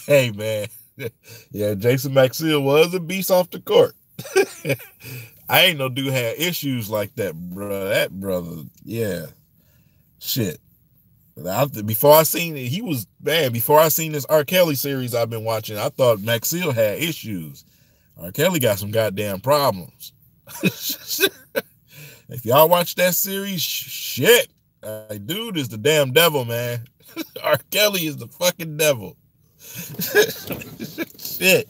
Hey, man. Yeah, Jason Maxill was a beast off the court. I ain't no dude had issues like that, bro. That brother, yeah. Shit. Before I seen it, he was bad. Before I seen this R. Kelly series I've been watching, I thought Maxill had issues. R. Kelly got some goddamn problems. If y'all watch that series, shit. Dude is the damn devil, man. R. Kelly is the fucking devil. Shit.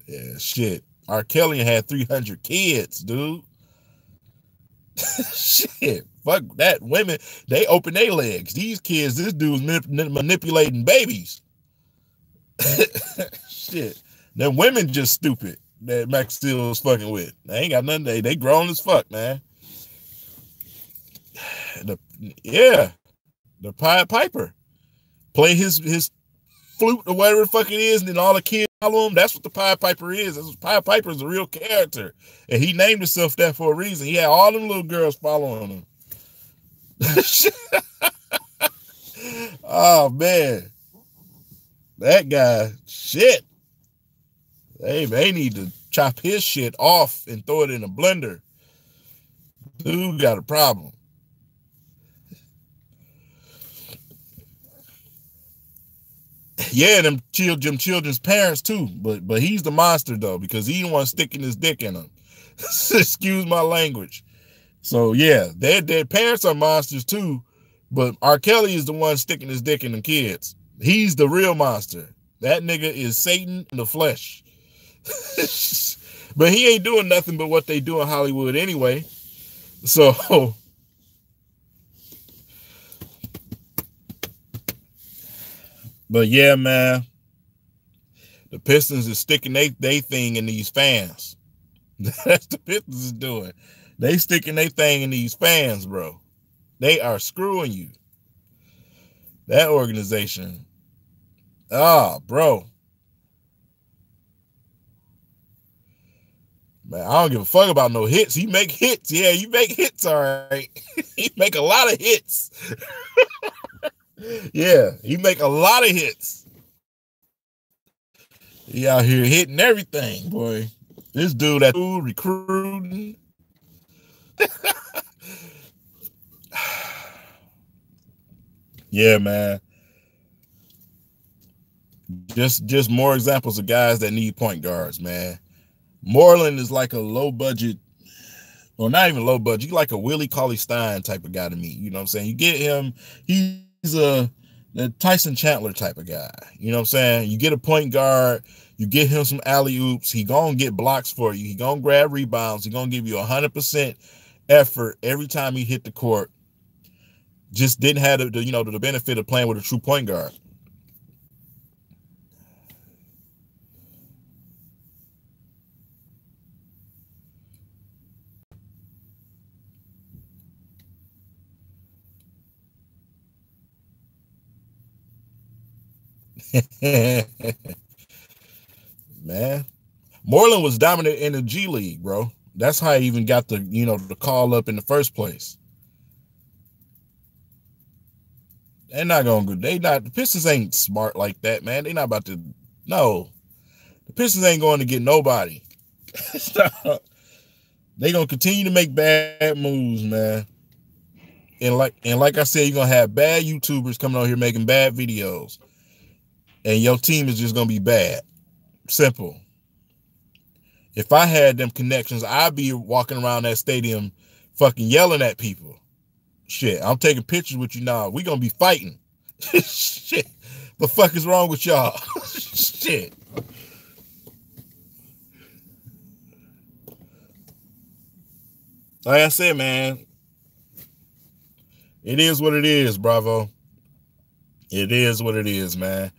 Yeah, shit. R. Kelly had 300 kids, dude. Shit. Fuck that. Women, they open their legs. These kids, this dude's manipulating babies. Shit. Them women just stupid that Max Steel was fucking with. They ain't got nothing. They grown as fuck, man. The Pied Piper. Play his flute or whatever the fuck it is, and then all the kids follow him. That's what the Pied Piper is. Pied Piper is a real character. And he named himself that for a reason. He had all them little girls following him. Oh, man. That guy, shit. They need to chop his shit off and throw it in a blender. Dude got a problem. Yeah, them children's parents too, but he's the monster though, because he the one sticking his dick in them. Excuse my language. So yeah, their parents are monsters too, but R. Kelly is the one sticking his dick in them kids. He's the real monster. That nigga is Satan in the flesh. But he ain't doing nothing but what they do in Hollywood anyway. So but yeah, man, the Pistons is sticking they thing in these fans. That's the Pistons is doing. They sticking their thing in these fans, bro. They are screwing you. That organization. Oh, bro. Man, I don't give a fuck about no hits. He make hits. Yeah, you make hits, all right. He make a lot of hits. Yeah, he make a lot of hits. He out here hitting everything, boy. This dude that recruiting. Yeah, man. Just more examples of guys that need point guards, man. Moreland is like a low budget, or not even low budget, like a Willie Cauley-Stein type of guy to me. You know what I'm saying? You get him, he's a Tyson Chandler type of guy. You know what I'm saying? You get a point guard, you get him some alley-oops, he gonna get blocks for you, he gonna grab rebounds, he gonna give you 100% effort every time he hit the court. Just didn't have the benefit of playing with a true point guard. Man, Moreland was dominant in the G League, bro. That's how he even got the call up in the first place. The Pistons ain't smart like that, man. They not about to. No, the Pistons ain't going to get nobody. They gonna continue to make bad moves, man. And like I said, you're gonna have bad YouTubers coming out here making bad videos, and your team is just gonna be bad. Simple. If I had them connections, I'd be walking around that stadium fucking yelling at people. Shit, I'm taking pictures with you now. We gonna be fighting. Shit, the fuck is wrong with y'all? Shit. Like I said, man, it is what it is, Bravo. It is what it is, man.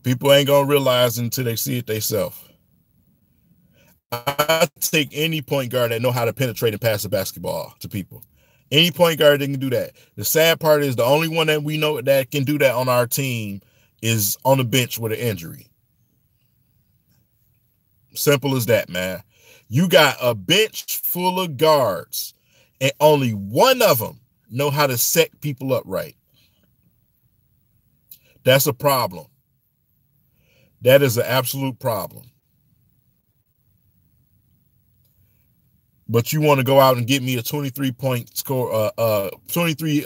People ain't gonna realize until they see it themselves. I take any point guard that know how to penetrate and pass the basketball to people. Any point guard that can do that. The sad part is the only one that we know that can do that on our team is on the bench with an injury. Simple as that, man. You got a bench full of guards and only one of them know how to set people up right. That's a problem. That is an absolute problem. But you want to go out and get me a 23-point score, 23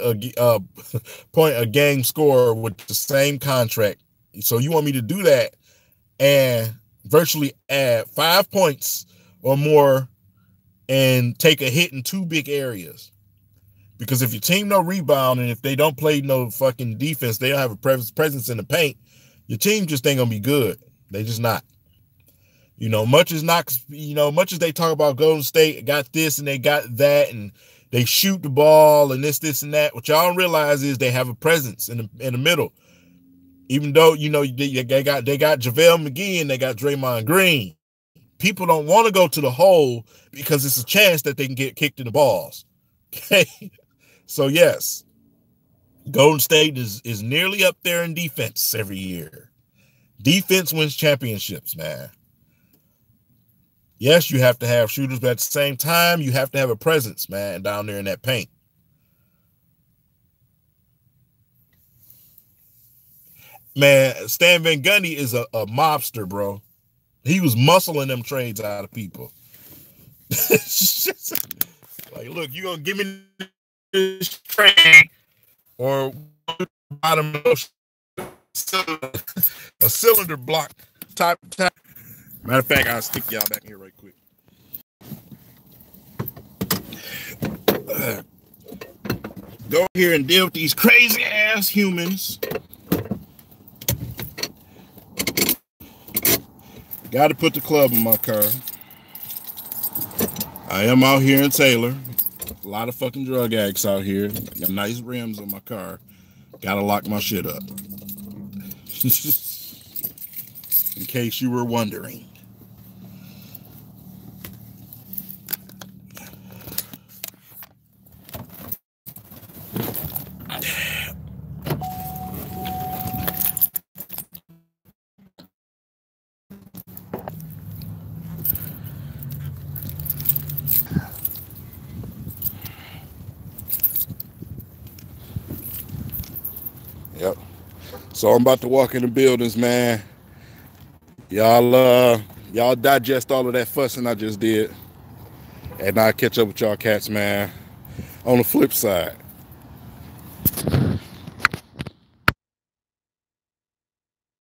point a game score with the same contract. So you want me to do that and virtually add 5 points or more and take a hit in 2 big areas. Because if your team no rebound and if they don't play no fucking defense, they don't have a presence in the paint, your team just ain't gonna be good. They just not. Much as they talk about Golden State got this and they got that and they shoot the ball and this and that. What y'all don't realize is they have a presence in the middle. Even though they got JaVale McGee and they got Draymond Green. People don't want to go to the hole because it's a chance that they can get kicked in the balls. Okay, so yes, Golden State is nearly up there in defense every year. Defense wins championships, man. Yes, you have to have shooters, but at the same time, you have to have a presence, man, down there in that paint. Man, Stan Van Gundy is a mobster, bro. He was muscling them trades out of people. Like, look, you gonna give me this trade or bottom a cylinder block type. Matter of fact, I'll stick y'all back here right quick. Go here and deal with these crazy ass humans. Got to put the club in my car. I am out here in Taylor. A lot of fucking drug addicts out here. Got nice rims on my car. Got to lock my shit up. In case you were wondering. Yep. So I'm about to walk in the buildings, man. Y'all digest all of that fussing I just did. And I'll catch up with y'all cats, man, on the flip side.